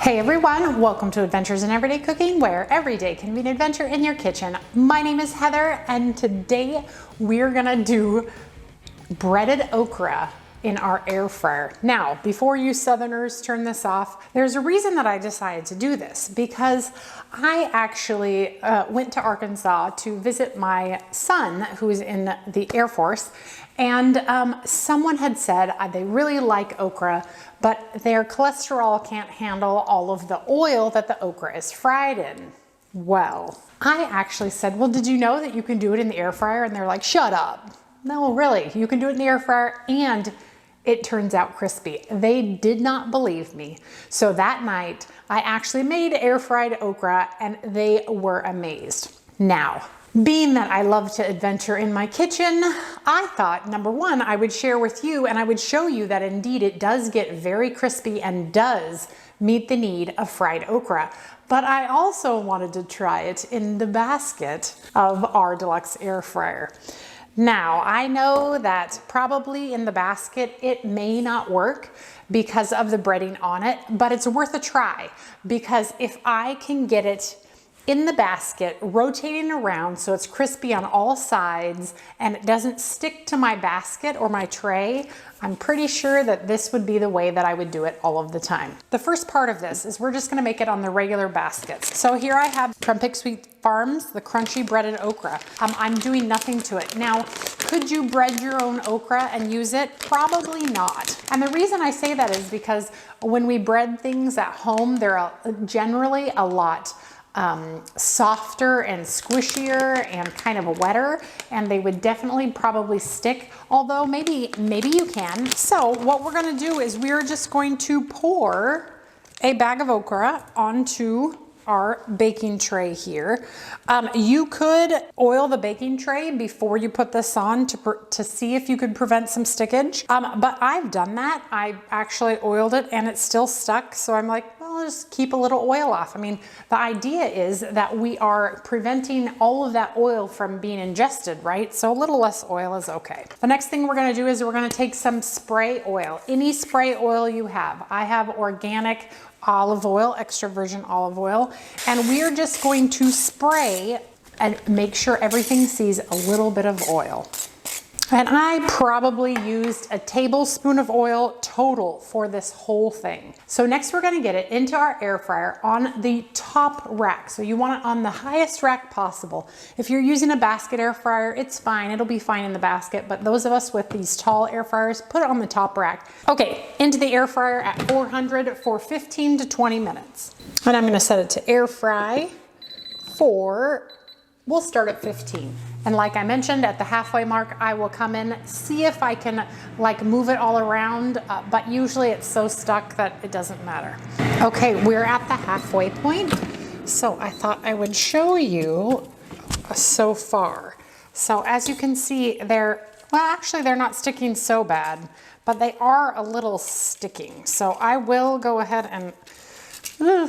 Hey everyone, welcome to Adventures in Everyday Cooking, where every day can be an adventure in your kitchen. My name is Heather, and today we're gonna do breaded okra in our air fryer. Now, before you Southerners turn this off, there's a reason that I decided to do this, because I actually went to Arkansas to visit my son who's in the Air Force, and someone had said they really like okra, but their cholesterol can't handle all of the oil that the okra is fried in. Well, I actually said, well, did you know that you can do it in the air fryer? And they're like, shut up. No, really, you can do it in the air fryer and it turns out crispy. They did not believe me. So that night, I actually made air fried okra and they were amazed. Now, being that I love to adventure in my kitchen, I thought, number one, I would share with you and I would show you that indeed it does get very crispy and does meet the need of fried okra. But I also wanted to try it in the basket of our deluxe air fryer. Now, I know that probably in the basket it may not work because of the breading on it, but it's worth a try, because if I can get it in the basket, rotating around so it's crispy on all sides and it doesn't stick to my basket or my tray, I'm pretty sure that this would be the way that I would do it all of the time. The first part of this is we're just gonna make it on the regular baskets. So here I have from Pick Sweet Farms, the crunchy breaded okra. I'm doing nothing to it. Now, could you bread your own okra and use it? Probably not. And the reason I say that is because when we bread things at home, they're generally a lot softer and squishier and kind of wetter, and they would definitely probably stick, although maybe you can. So what we're gonna do is we're just going to pour a bag of okra onto our baking tray here. You could oil the baking tray before you put this on to see if you could prevent some stickage. But I've done that. I actually oiled it and it still stuck. So I'm like, well, just keep a little oil off. I mean, the idea is that we are preventing all of that oil from being ingested, right? So a little less oil is okay. The next thing we're gonna do is we're gonna take some spray oil, any spray oil you have. I have organic olive oil, extra virgin olive oil, and we're just going to spray and make sure everything sees a little bit of oil. And I probably used a tablespoon of oil total for this whole thing. So next we're gonna get it into our air fryer on the top rack. So you want it on the highest rack possible. If you're using a basket air fryer, it's fine, it'll be fine in the basket, but those of us with these tall air fryers, put it on the top rack. Okay, into the air fryer at 400 for 15 to 20 minutes. And I'm gonna set it to air fry for, we'll start at 15. And like I mentioned, at the halfway mark, I will come in, see if I can like move it all around, but usually it's so stuck that it doesn't matter. Okay, we're at the halfway point. So I thought I would show you so far. So as you can see, well, actually they're not sticking so bad, but they are a little sticking. So I will go ahead and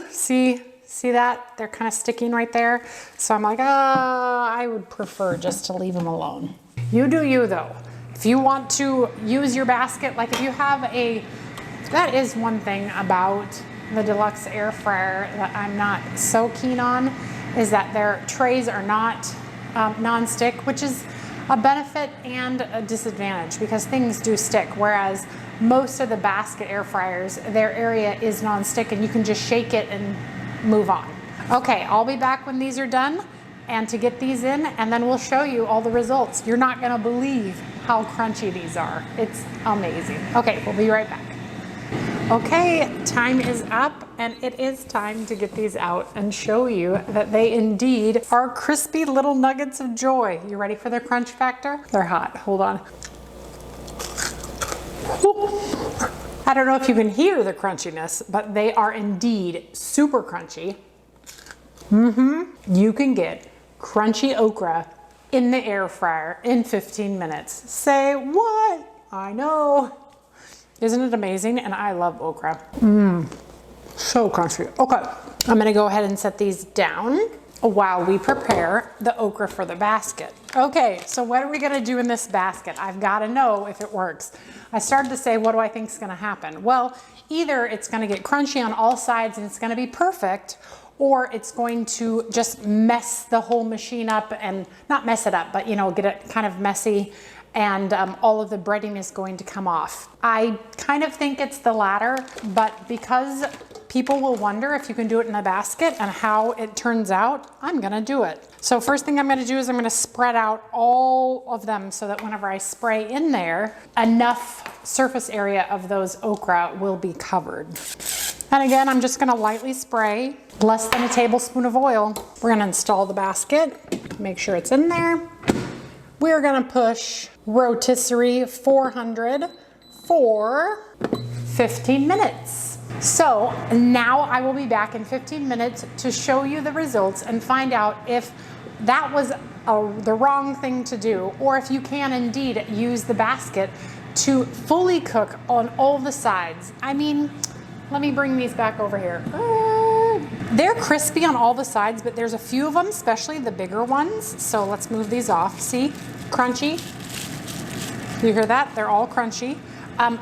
see that? They're kind of sticking right there. So I'm like, I would prefer just to leave them alone. You do you though. If you want to use your basket, like if you have that is one thing about the deluxe air fryer that I'm not so keen on, is that their trays are not non-stick, which is a benefit and a disadvantage because things do stick. Whereas most of the basket air fryers, their area is non-stick and you can just shake it and move on. Okay, I'll be back when these are done and to get these in, and then we'll show you all the results. You're not gonna believe how crunchy these are. It's amazing. Okay, we'll be right back. Okay, time is up and it is time to get these out and show you that they indeed are crispy little nuggets of joy. You ready for their crunch factor? They're hot, hold on. I don't know if you can hear the crunchiness, but they are indeed super crunchy. You can get crunchy okra in the air fryer in 15 minutes. Say what? I know. Isn't it amazing? And I love okra. So crunchy. Okay, I'm gonna go ahead and set these down. while we prepare the okra for the basket. Okay, so what are we gonna do in this basket? I've gotta know if it works. I started to say, what do I think is gonna happen? Well, either it's gonna get crunchy on all sides and it's gonna be perfect, or it's going to just mess the whole machine up, and not mess it up, but you know, get it kind of messy, and all of the breading is going to come off. I kind of think it's the latter, but because people will wonder if you can do it in a basket and how it turns out, I'm gonna do it. So first thing I'm gonna do is I'm gonna spread out all of them so that whenever I spray in there, enough surface area of those okra will be covered. And again, I'm just gonna lightly spray, less than a tablespoon of oil. We're gonna install the basket, make sure it's in there. We're gonna push rotisserie 400 for 15 minutes. So now I will be back in 15 minutes to show you the results and find out if that was the wrong thing to do, or if you can indeed use the basket to fully cook on all the sides. I mean, let me bring these back over here. They're crispy on all the sides, but there's a few of them, especially the bigger ones. So let's move these off. See, crunchy. You hear that? They're all crunchy.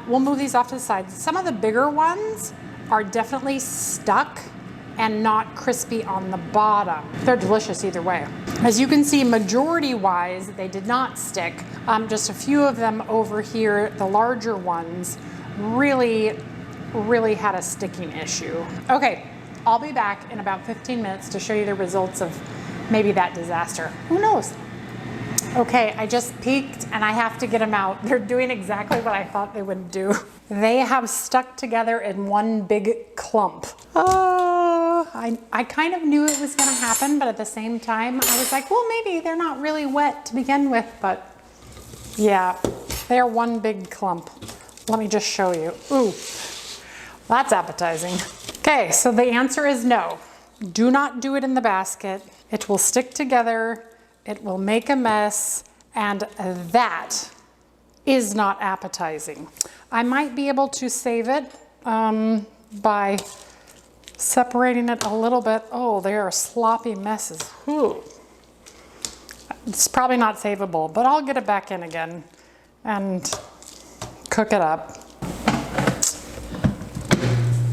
We'll move these off to the side. Some of the bigger ones are definitely stuck and not crispy on the bottom. They're delicious either way. As you can see, majority-wise, they did not stick. Just a few of them over here, the larger ones, really had a sticking issue. Okay, I'll be back in about 15 minutes to show you the results of maybe that disaster. Who knows? Okay, I just peeked and I have to get them out. They're doing exactly what I thought they would do. They have stuck together in one big clump. Oh, I kind of knew it was gonna happen, but at the same time, I was like, well, maybe they're not really wet to begin with, but yeah, they're one big clump. Let me just show you. Ooh, that's appetizing. Okay, so the answer is no. Do not do it in the basket. It will stick together. It will make a mess, and that is not appetizing. I might be able to save it by separating it a little bit. Oh, they are sloppy messes. Ooh. It's probably not savable, but I'll get it back in again and cook it up.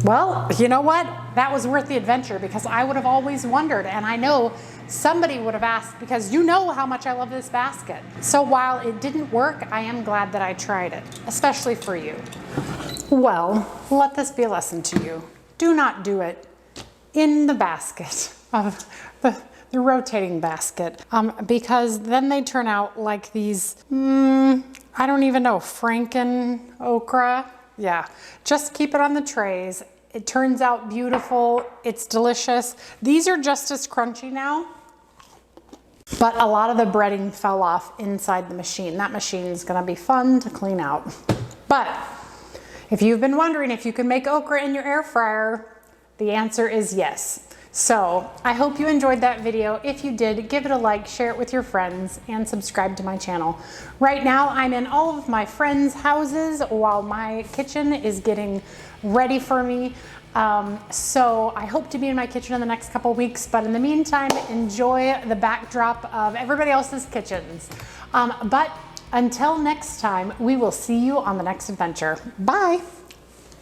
Well, you know what? That was worth the adventure, because I would have always wondered, and I know somebody would have asked, because you know how much I love this basket. So while it didn't work, I am glad that I tried it, especially for you. Well, let this be a lesson to you. Do not do it in the basket of the rotating basket, because then they turn out like these, I don't even know, Franken okra. Yeah, just keep it on the trays. It turns out beautiful. It's delicious. These are just as crunchy now, but a lot of the breading fell off inside the machine. That machine is gonna be fun to clean out. But if you've been wondering if you can make okra in your air fryer, the answer is yes. So I hope you enjoyed that video. If you did, give it a like, share it with your friends, and subscribe to my channel. Right now, I'm in all of my friends' houses while my kitchen is getting ready for me. So I hope to be in my kitchen in the next couple weeks, but in the meantime, enjoy the backdrop of everybody else's kitchens. But until next time, we will see you on the next adventure. Bye.